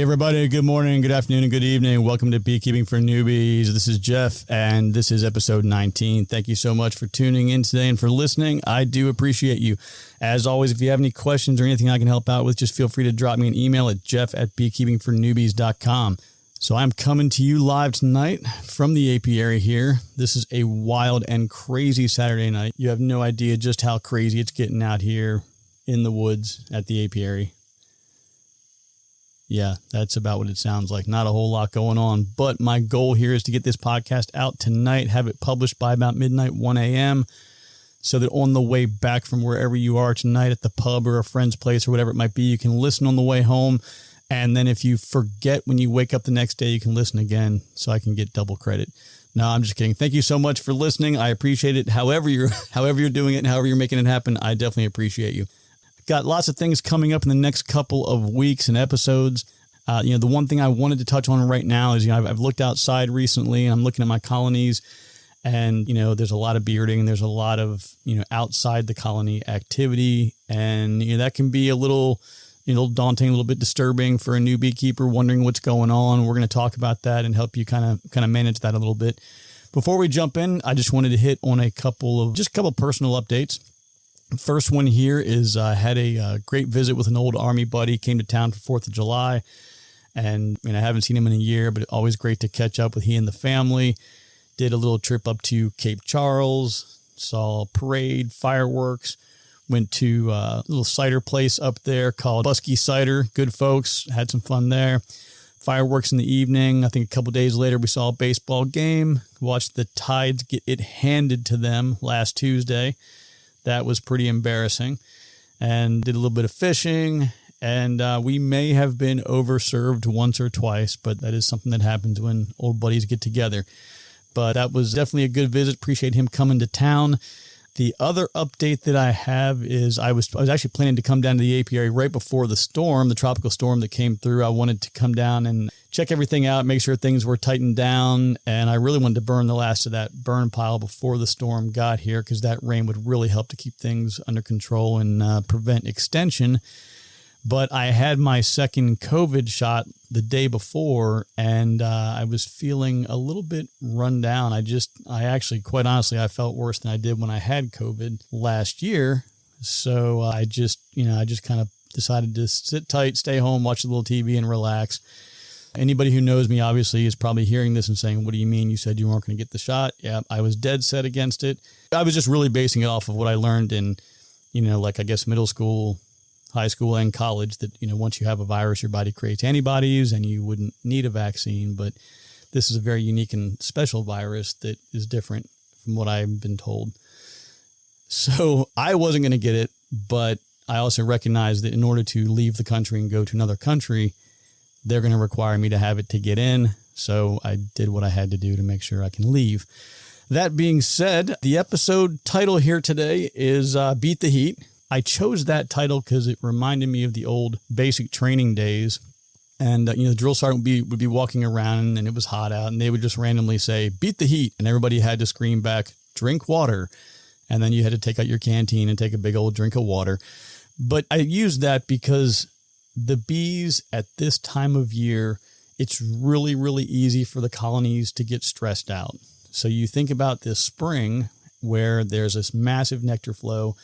everybody, good morning, good afternoon, and good evening. Welcome to Beekeeping for Newbies. This is Jeff, and this is episode 19. Thank you so much for tuning in today and for listening. I do appreciate you. As always, if you have any questions or anything I can help out with, just feel free to drop me an email at jeff@beekeepingfornewbies.com. So I'm coming to you live tonight from the apiary here. This is a wild and crazy Saturday night. You have no idea just how crazy it's getting out here in the woods at the apiary. Yeah, that's about what it sounds like. Not a whole lot going on, but my goal here is to get this podcast out tonight, have it published by about midnight, 1 a.m., so that on the way back from wherever you are tonight at the pub or a friend's place or whatever it might be, you can listen on the way home. And then if you forget when you wake up the next day, you can listen again so I can get double credit. No, I'm just kidding. Thank you so much for listening. I appreciate it. However you're doing it and however you're making it happen, I definitely appreciate you. Got lots of things coming up in the next couple of weeks and episodes. The one thing I wanted to touch on right now is, I've looked outside recently and I'm looking at my colonies and, there's a lot of bearding. There's a lot of, outside the colony activity. And, that can be a little daunting, a little bit disturbing for a new beekeeper wondering what's going on. We're going to talk about that and help you kind of manage that a little bit. Before we jump in, I just wanted to hit on a couple personal updates. First one here is I had a great visit with an old Army buddy, came to town for 4th of July, and I haven't seen him in a year, but always great to catch up with he and the family. Did a little trip up to Cape Charles, saw a parade, fireworks, went to a little cider place up there called Busky Cider. Good folks, had some fun there. Fireworks in the evening. I think a couple days later we saw a baseball game, watched the Tides get it handed to them last Tuesday. That was pretty embarrassing, and did a little bit of fishing, and we may have been overserved once or twice, but that is something that happens when old buddies get together. But that was definitely a good visit. Appreciate him coming to town. The other update that I have is I was actually planning to come down to the apiary right before the storm, the tropical storm that came through. I wanted to come down and check everything out, make sure things were tightened down. And I really wanted to burn the last of that burn pile before the storm got here, because that rain would really help to keep things under control and prevent extension. But I had my second COVID shot the day before, and I was feeling a little bit run down. I actually, quite honestly, I felt worse than I did when I had COVID last year. So I just kind of decided to sit tight, stay home, watch a little TV, and relax. Anybody who knows me, obviously, is probably hearing this and saying, what do you mean? You said you weren't going to get the shot. Yeah, I was dead set against it. I was just really basing it off of what I learned in, I guess middle school, high school, and college, that, once you have a virus, your body creates antibodies and you wouldn't need a vaccine. But this is a very unique and special virus that is different from what I've been told. So I wasn't going to get it, but I also recognized that in order to leave the country and go to another country, they're going to require me to have it to get in. So I did what I had to do to make sure I can leave. That being said, the episode title here today is Beat the Heat. I chose that title because it reminded me of the old basic training days. And, the drill sergeant would be walking around and it was hot out and they would just randomly say, beat the heat. And everybody had to scream back, drink water. And then you had to take out your canteen and take a big old drink of water. But I used that because the bees at this time of year, it's really, really easy for the colonies to get stressed out. So you think about this spring where there's this massive nectar flow,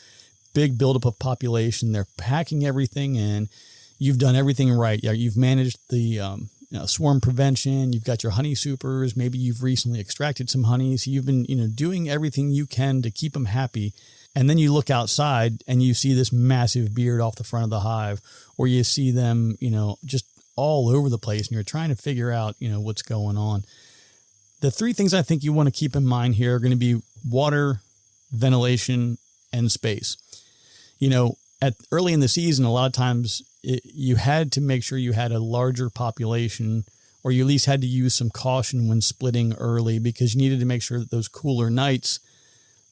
big buildup of population. They're packing everything in. You've done everything right. You've managed the swarm prevention. You've got your honey supers. Maybe you've recently extracted some honey. So you've been, doing everything you can to keep them happy. And then you look outside and you see this massive beard off the front of the hive, or you see them, just all over the place, and you're trying to figure out, what's going on. The three things I think you want to keep in mind here are going to be water, ventilation, and space. Early in the season, a lot of times you had to make sure you had a larger population, or you at least had to use some caution when splitting early, because you needed to make sure that those cooler nights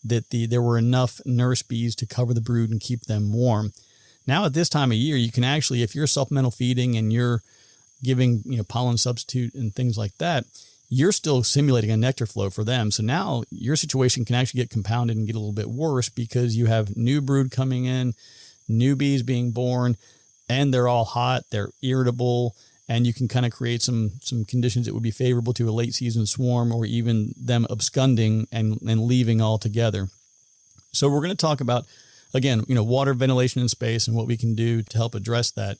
that there were enough nurse bees to cover the brood and keep them warm. Now at this time of year, you can actually, if you're supplemental feeding and you're giving, pollen substitute and things like that, you're still simulating a nectar flow for them. So now your situation can actually get compounded and get a little bit worse, because you have new brood coming in, new bees being born, and they're all hot, they're irritable, and you can kind of create some conditions that would be favorable to a late season swarm or even them absconding and leaving altogether. So we're going to talk about, again, water, ventilation, and space and what we can do to help address that.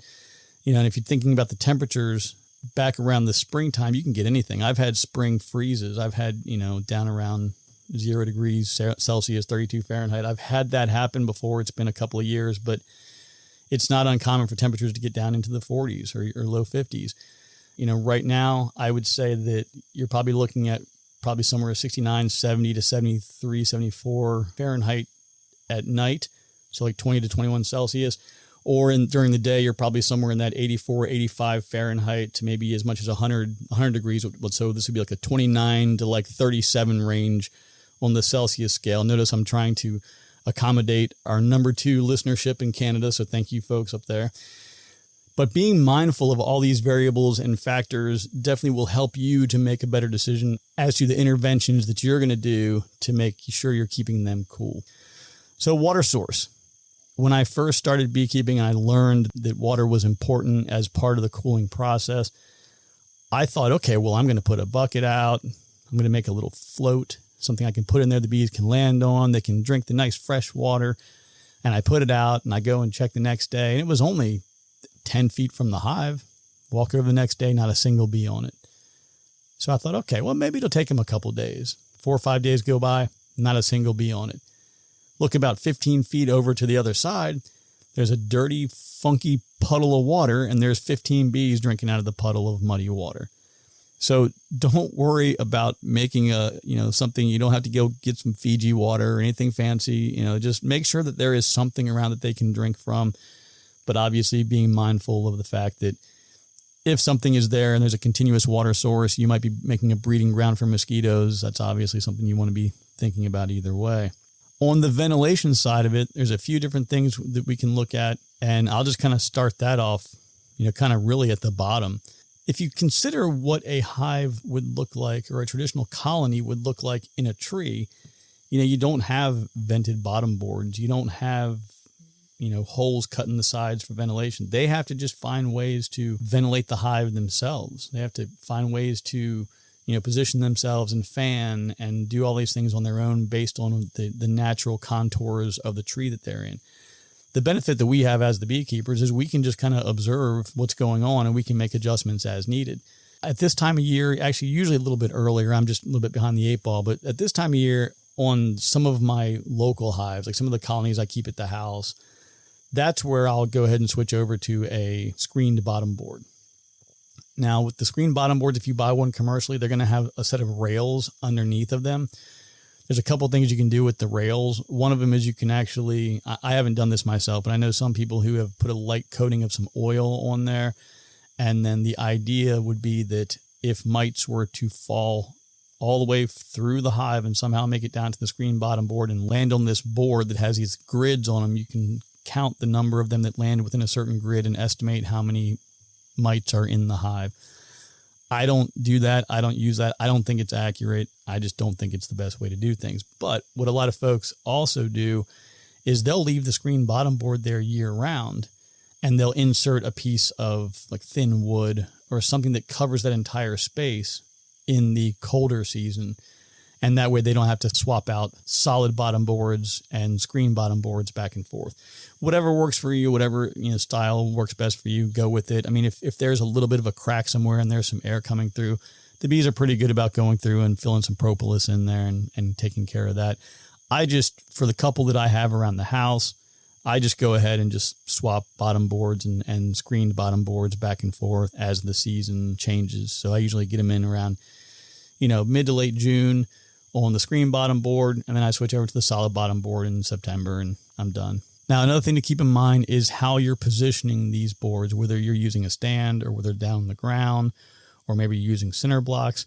And if you're thinking about the temperatures back around the springtime, you can get anything. I've had spring freezes. I've had, down around 0 degrees Celsius, 32 Fahrenheit. I've had that happen before. It's been a couple of years, but it's not uncommon for temperatures to get down into the 40s or low 50s. Right now, I would say that you're probably looking at probably somewhere 69, 70 to 73, 74 Fahrenheit at night. So like 20 to 21 Celsius. Or during the day, you're probably somewhere in that 84, 85 Fahrenheit to maybe as much as 100 degrees. So this would be like a 29 to like 37 range on the Celsius scale. Notice I'm trying to accommodate our number 2 listenership in Canada. So thank you folks up there. But being mindful of all these variables and factors definitely will help you to make a better decision as to the interventions that you're going to do to make sure you're keeping them cool. So water source. When I first started beekeeping, I learned that water was important as part of the cooling process. I thought, okay, well, I'm going to put a bucket out. I'm going to make a little float, something I can put in there the bees can land on. They can drink the nice fresh water. And I put it out and I go and check the next day. And it was only 10 feet from the hive. Walk over the next day, not a single bee on it. So I thought, okay, well, maybe it'll take them a couple days. 4 or 5 days go by, not a single bee on it. Look about 15 feet over to the other side. There's a dirty, funky puddle of water, and there's 15 bees drinking out of the puddle of muddy water. So don't worry about making something. You don't have to go get some Fiji water or anything fancy. Just make sure that there is something around that they can drink from. But obviously being mindful of the fact that if something is there and there's a continuous water source, you might be making a breeding ground for mosquitoes. That's obviously something you want to be thinking about either way. On the ventilation side of it, there's a few different things that we can look at, and I'll just kind of start that off, kind of really at the bottom. If you consider what a hive would look like or a traditional colony would look like in a tree, you don't have vented bottom boards. You don't have, holes cut in the sides for ventilation. They have to just find ways to ventilate the hive themselves. They have to find ways to position themselves and fan and do all these things on their own based on the natural contours of the tree that they're in. The benefit that we have as the beekeepers is we can just kind of observe what's going on and we can make adjustments as needed. At this time of year, actually usually a little bit earlier, I'm just a little bit behind the 8 ball, but at this time of year on some of my local hives, like some of the colonies I keep at the house, that's where I'll go ahead and switch over to a screened bottom board. Now, with the screen bottom boards, if you buy one commercially, they're going to have a set of rails underneath of them. There's a couple of things you can do with the rails. One of them is you can actually, I haven't done this myself, but I know some people who have put a light coating of some oil on there. And then the idea would be that if mites were to fall all the way through the hive and somehow make it down to the screen bottom board and land on this board that has these grids on them, you can count the number of them that land within a certain grid and estimate how many mites are in the hive. I don't do that. I don't use that. I don't think it's accurate. I just don't think it's the best way to do things. But what a lot of folks also do is they'll leave the screen bottom board there year round and they'll insert a piece of like thin wood or something that covers that entire space in the colder season. And that way they don't have to swap out solid bottom boards and screen bottom boards back and forth. Whatever works for you, whatever style works best for you, go with it. I mean, if there's a little bit of a crack somewhere and there's some air coming through, the bees are pretty good about going through and filling some propolis in there and taking care of that. I just, for the couple that I have around the house, I just go ahead and just swap bottom boards and screened bottom boards back and forth as the season changes. So I usually get them in around, mid to late June on the screen bottom board, and then I switch over to the solid bottom board in September, and I'm done. Now, another thing to keep in mind is how you're positioning these boards, whether you're using a stand or whether they're down on the ground, or maybe you're using center blocks.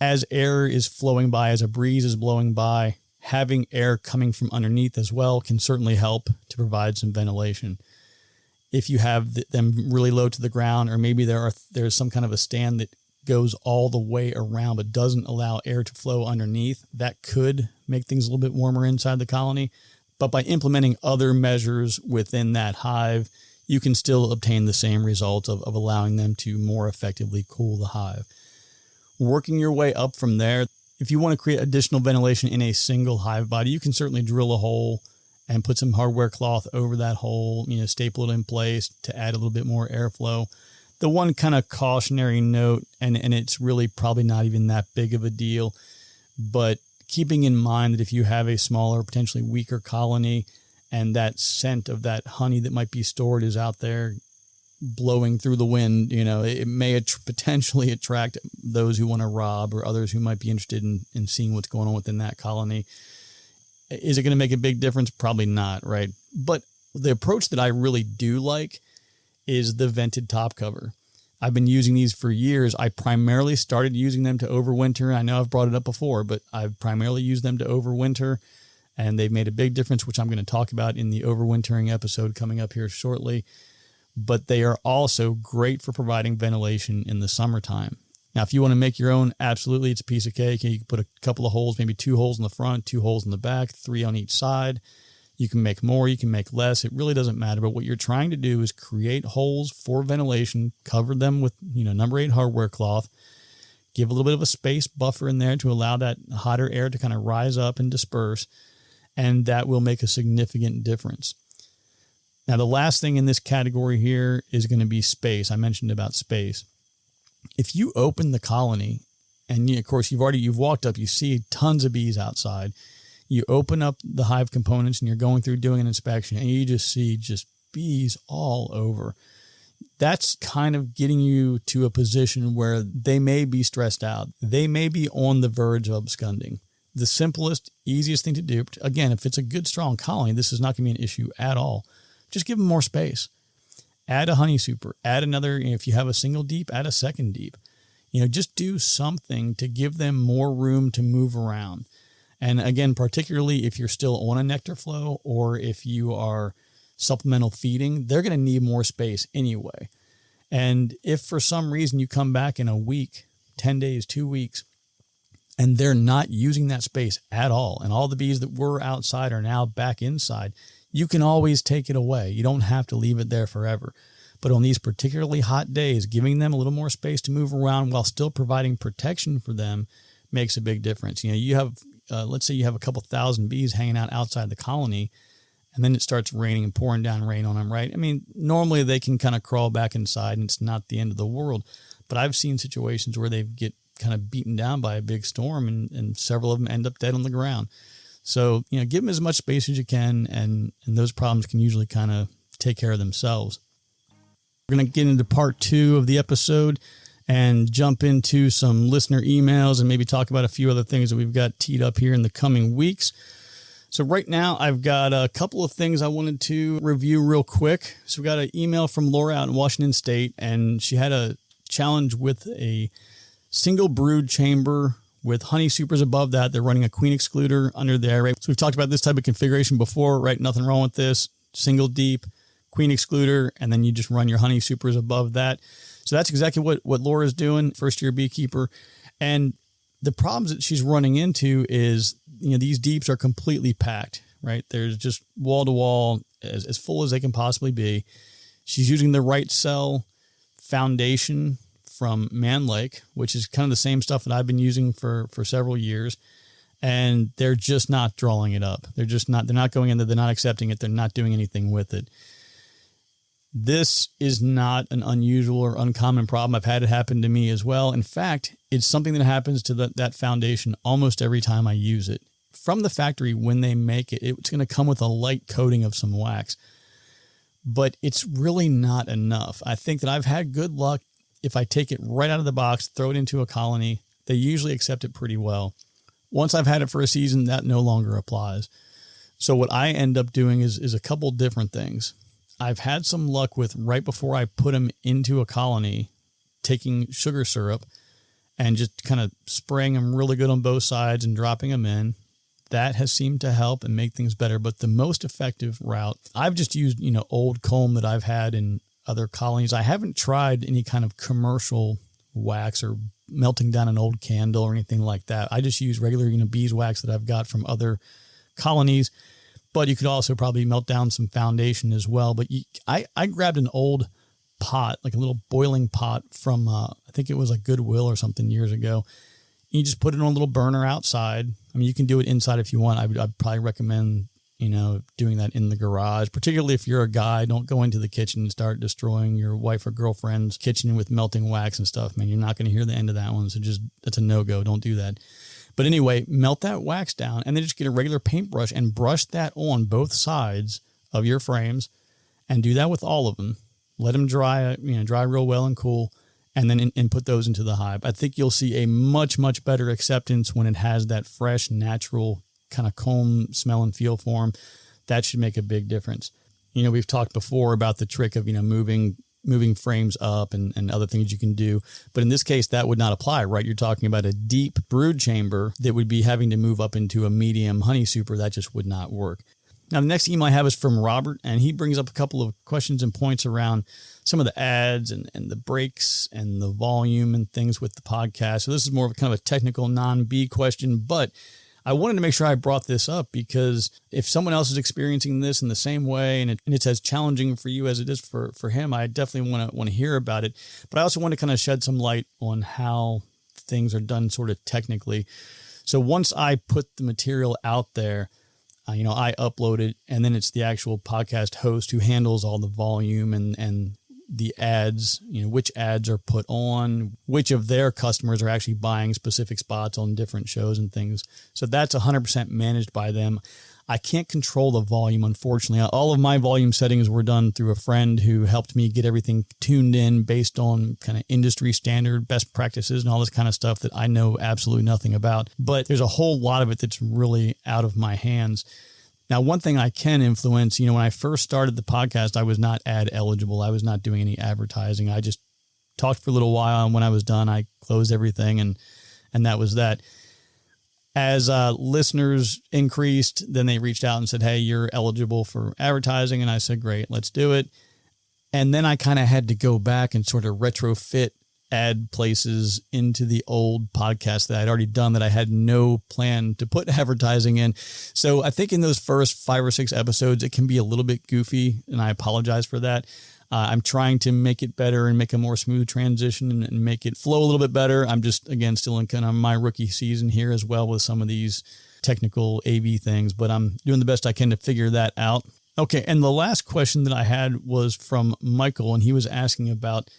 As air is flowing by, as a breeze is blowing by, having air coming from underneath as well can certainly help to provide some ventilation. If you have them really low to the ground, or maybe there's some kind of a stand that goes all the way around but doesn't allow air to flow underneath, that could make things a little bit warmer inside the colony. But by implementing other measures within that hive, you can still obtain the same result of allowing them to more effectively cool the hive. Working your way up from there, if you want to create additional ventilation in a single hive body, you can certainly drill a hole and put some hardware cloth over that hole, staple it in place to add a little bit more airflow. The one kind of cautionary note, and it's really probably not even that big of a deal, but keeping in mind that if you have a smaller, potentially weaker colony and that scent of that honey that might be stored is out there blowing through the wind, it may potentially attract those who want to rob or others who might be interested in seeing what's going on within that colony. Is it going to make a big difference? Probably not, right? But the approach that I really do like is the vented top cover. I've been using these for years. I primarily started using them to overwinter. I know I've brought it up before, but I've primarily used them to overwinter, and they've made a big difference, which I'm going to talk about in the overwintering episode coming up here shortly. But they are also great for providing ventilation in the summertime. Now, if you want to make your own, absolutely, it's a piece of cake. You can put a couple of holes, maybe 2 holes in the front, 2 holes in the back, 3 on each side. You can make more, you can make less. It really doesn't matter. But what you're trying to do is create holes for ventilation, cover them with, number 8 hardware cloth, give a little bit of a space buffer in there to allow that hotter air to kind of rise up and disperse. And that will make a significant difference. Now, the last thing in this category here is going to be space. I mentioned about space. If you open the colony, and of course you've walked up, you see tons of bees outside. You open up the hive components and you're going through doing an inspection and you just see bees all over. That's kind of getting you to a position where they may be stressed out. They may be on the verge of absconding. The simplest, easiest thing to do, again, if it's a good, strong colony, this is not going to be an issue at all. Just give them more space. Add a honey super. Add another, if you have a single deep, add a second deep. Just do something to give them more room to move around. And again, particularly if you're still on a nectar flow or if you are supplemental feeding, they're going to need more space anyway. And if for some reason you come back in a week, 10 days, 2 weeks, and they're not using that space at all, and all the bees that were outside are now back inside, you can always take it away. You don't have to leave it there forever. But on these particularly hot days, giving them a little more space to move around while still providing protection for them makes a big difference. You have, let's say you have a couple thousand bees hanging out outside the colony, and then it starts raining and pouring down rain on them, right? I mean, normally they can kind of crawl back inside and it's not the end of the world. But I've seen situations where they get kind of beaten down by a big storm and several of them end up dead on the ground. So, give them as much space as you can, and those problems can usually kind of take care of themselves. We're going to get into part 2 of the episode and jump into some listener emails and maybe talk about a few other things that we've got teed up here in the coming weeks. So right now I've got a couple of things I wanted to review real quick. So we got an email from Laura out in Washington State, and she had a challenge with a single brood chamber with honey supers above that. They're running a queen excluder under there, right? So we've talked about this type of configuration before, right? Nothing wrong with this. Single deep, queen excluder, and then you just run your honey supers above that. So that's exactly what Laura's doing, first-year beekeeper. And the problems that she's running into is, these deeps are completely packed, right? There's just wall-to-wall, as full as they can possibly be. She's using the right cell foundation from Man Lake, which is kind of the same stuff that I've been using for several years. And they're just not drawing it up. They're not going in there. They're not accepting it. They're not doing anything with it. This is not an unusual or uncommon problem. I've had it happen to me as well. In fact, it's something that happens to that foundation almost every time I use it. From the factory, when they make it, it's going to come with a light coating of some wax. But it's really not enough. I think that I've had good luck. If I take it right out of the box, throw it into a colony, they usually accept it pretty well. Once I've had it for a season, that no longer applies. So what I end up doing is a couple different things. I've had some luck with, right before I put them into a colony, taking sugar syrup and just kind of spraying them really good on both sides and dropping them in. That has seemed to help and make things better. But the most effective route, I've just used, old comb that I've had in other colonies. I haven't tried any kind of commercial wax or melting down an old candle or anything like that. I just use regular, beeswax that I've got from other colonies. But you could also probably melt down some foundation as well. But I grabbed an old pot, like a little boiling pot from, I think it was like Goodwill or something years ago. You just put it on a little burner outside. I mean, you can do it inside if you want. I'd probably recommend, doing that in the garage, particularly if you're a guy. Don't go into the kitchen and start destroying your wife or girlfriend's kitchen with melting wax and stuff, man. You're not going to hear the end of that one. So that's a no-go. Don't do that. But anyway, melt that wax down and then just get a regular paintbrush and brush that on both sides of your frames and do that with all of them. Let them dry, dry real well and cool, and then put those into the hive. I think you'll see a much, much better acceptance when it has that fresh, natural kind of comb smell and feel form. That should make a big difference. We've talked before about the trick of, moving frames up and other things you can do. But in this case, that would not apply, right? You're talking about a deep brood chamber that would be having to move up into a medium honey super. That just would not work. Now, the next email I have is from Robert, and he brings up a couple of questions and points around some of the ads and the breaks and the volume and things with the podcast. So this is more of kind of a technical non-bee question, but I wanted to make sure I brought this up because if someone else is experiencing this in the same way and it's as challenging for you as it is for him, I definitely want to hear about it. But I also want to kind of shed some light on how things are done sort of technically. So once I put the material out there, I upload it, and then it's the actual podcast host who handles all the volume and the ads, which ads are put on, which of their customers are actually buying specific spots on different shows and things. So that's 100% managed by them. I can't control the volume, unfortunately. All of my volume settings were done through a friend who helped me get everything tuned in based on kind of industry standard best practices and all this kind of stuff that I know absolutely nothing about. But there's a whole lot of it that's really out of my hands. Now, one thing I can influence, when I first started the podcast, I was not ad eligible. I was not doing any advertising. I just talked for a little while, and when I was done, I closed everything, and that was that. As listeners increased, then they reached out and said, hey, you're eligible for advertising. And I said, great, let's do it. And then I kind of had to go back and sort of retrofit ad places into the old podcast that I'd already done that I had no plan to put advertising in. So I think in those first 5 or 6 episodes, it can be a little bit goofy, and I apologize for that. I'm trying to make it better and make a more smooth transition and make it flow a little bit better. I'm just, again, still in kind of my rookie season here as well with some of these technical AV things, but I'm doing the best I can to figure that out. Okay, and the last question that I had was from Michael, and he was asking about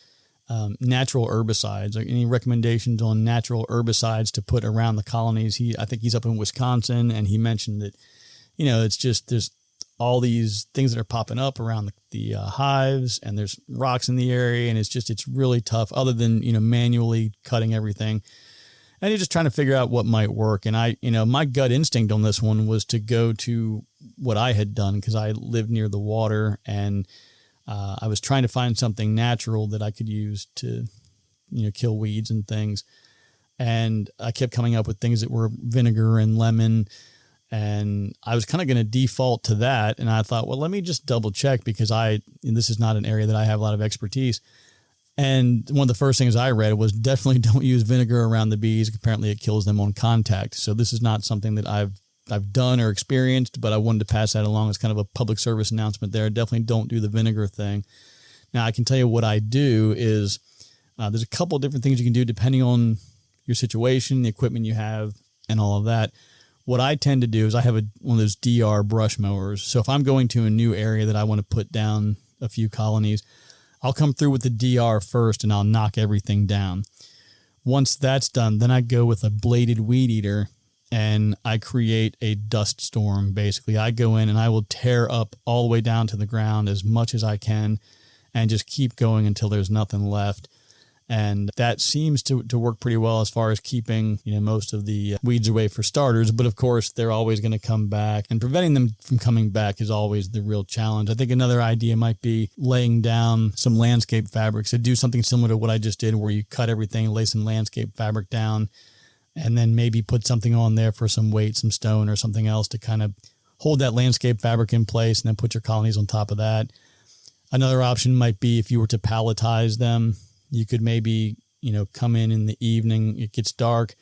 natural herbicides. Any recommendations on natural herbicides to put around the colonies? I think he's up in Wisconsin, and he mentioned that, it's just there's all these things that are popping up around the hives, and there's rocks in the area, and it's really tough other than, manually cutting everything. And you're just trying to figure out what might work. And my gut instinct on this one was to go to what I had done because I lived near the water, and I was trying to find something natural that I could use to, kill weeds and things. And I kept coming up with things that were vinegar and lemon. And I was kind of going to default to that. And I thought, well, let me just double check because this is not an area that I have a lot of expertise. And one of the first things I read was definitely don't use vinegar around the bees. Apparently it kills them on contact. So this is not something that I've done or experienced, but I wanted to pass that along as kind of a public service announcement there. Definitely don't do the vinegar thing. Now I can tell you what I do is there's a couple of different things you can do depending on your situation, the equipment you have, and all of that. What I tend to do is I have one of those DR brush mowers. So if I'm going to a new area that I want to put down a few colonies, I'll come through with the DR first and I'll knock everything down. Once that's done, then I go with a bladed weed eater and I create a dust storm. Basically, I go in and I will tear up all the way down to the ground as much as I can and just keep going until there's nothing left. And that seems to work pretty well as far as keeping, most of the weeds away for starters. But of course, they're always going to come back, and preventing them from coming back is always the real challenge. I think another idea might be laying down some landscape fabric. So do something similar to what I just did, where you cut everything, lay some landscape fabric down, and then maybe put something on there for some weight, some stone or something else to kind of hold that landscape fabric in place, and then put your colonies on top of that. Another option might be if you were to palletize them. You could maybe, come in the evening, it gets dark,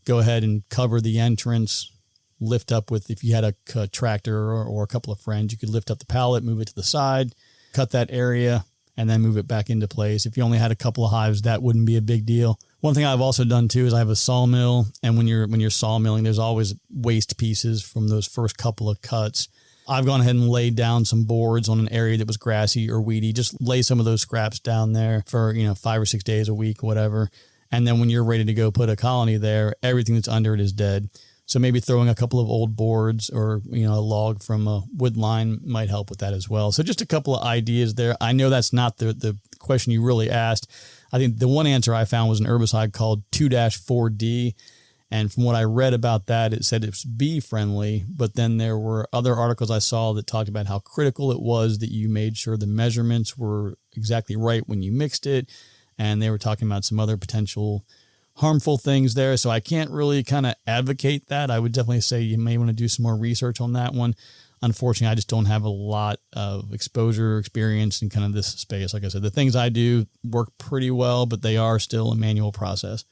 go ahead and cover the entrance, lift up with, if you had a tractor or a couple of friends, you could lift up the pallet, move it to the side, cut that area, and then move it back into place. If you only had a couple of hives, that wouldn't be a big deal. One thing I've also done too is I have a sawmill, and when you're sawmilling, there's always waste pieces from those first couple of cuts. I've gone ahead and laid down some boards on an area that was grassy or weedy. Just lay some of those scraps down there for 5 or 6 days a week, whatever. And then when you're ready to go put a colony there, everything that's under it is dead. So maybe throwing a couple of old boards or, a log from a wood line might help with that as well. So just a couple of ideas there. I know that's not the question you really asked. I think the one answer I found was an herbicide called 2-4-D. And from what I read about that, it said it's bee friendly, but then there were other articles I saw that talked about how critical it was that you made sure the measurements were exactly right when you mixed it. And they were talking about some other potential harmful things there. So I can't really kind of advocate that. I would definitely say you may want to do some more research on that one. Unfortunately, I just don't have a lot of exposure or experience in kind of this space. Like I said, the things I do work pretty well, but they are still a manual process.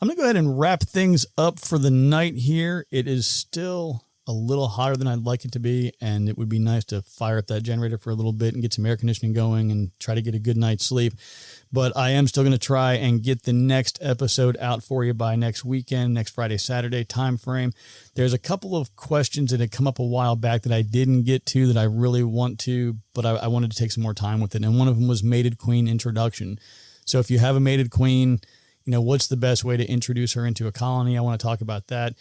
I'm going to go ahead and wrap things up for the night here. It is still a little hotter than I'd like it to be, and it would be nice to fire up that generator for a little bit and get some air conditioning going and try to get a good night's sleep. But I am still going to try and get the next episode out for you by next weekend, next Friday, Saturday time frame. There's a couple of questions that had come up a while back that I didn't get to that I really want to, but I wanted to take some more time with it. And one of them was mated queen introduction. So if you have a mated queen, what's the best way to introduce her into a colony? I want to talk about that.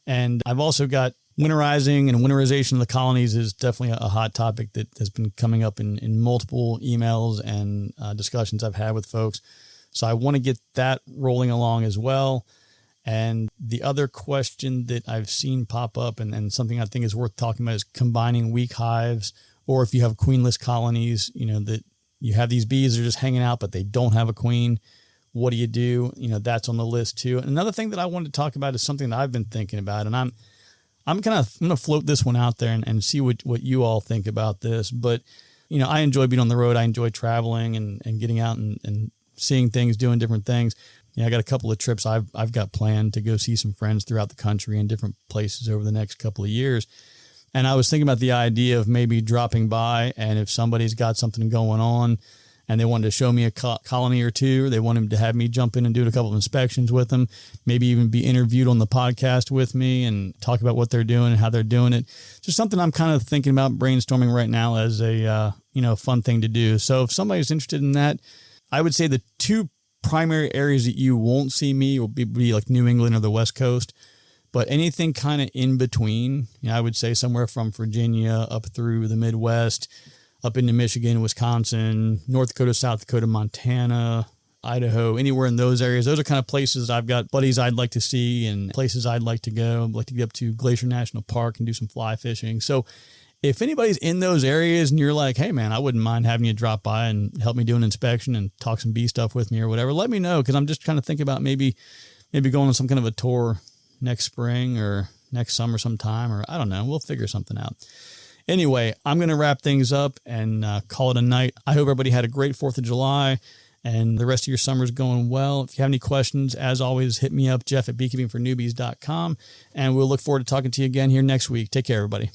And I've also got winterizing and winterization of the colonies is definitely a hot topic that has been coming up in multiple emails and discussions I've had with folks. So I want to get that rolling along as well. And the other question that I've seen pop up and something I think is worth talking about is combining weak hives, or if you have queenless colonies, that you have these bees that are just hanging out, but they don't have a queen. What do you do? That's on the list too. And another thing that I wanted to talk about is something that I've been thinking about, and I'm going to float this one out there and see what you all think about this. But, I enjoy being on the road. I enjoy traveling and getting out and seeing things, doing different things. I got a couple of trips I've got planned to go see some friends throughout the country and different places over the next couple of years. And I was thinking about the idea of maybe dropping by, and if somebody's got something going on and they wanted to show me a colony or two, they wanted to have me jump in and do a couple of inspections with them, maybe even be interviewed on the podcast with me and talk about what they're doing and how they're doing it. Just something I'm kind of thinking about brainstorming right now as a fun thing to do. So if somebody's interested in that, I would say the two primary areas that you won't see me will be like New England or the West Coast. But anything kind of in between, I would say somewhere from Virginia up through the Midwest, up into Michigan, Wisconsin, North Dakota, South Dakota, Montana, Idaho, anywhere in those areas. Those are kind of places I've got buddies I'd like to see and places I'd like to go. I'd like to get up to Glacier National Park and do some fly fishing. So if anybody's in those areas and you're like, hey, man, I wouldn't mind having you drop by and help me do an inspection and talk some bee stuff with me or whatever, let me know, because I'm just kind of thinking about maybe going on some kind of a tour next spring or next summer sometime, or I don't know. We'll figure something out. Anyway, I'm going to wrap things up and call it a night. I hope everybody had a great 4th of July and the rest of your summer's going well. If you have any questions, as always, hit me up, Jeff at beekeepingfornewbies.com, and we'll look forward to talking to you again here next week. Take care, everybody.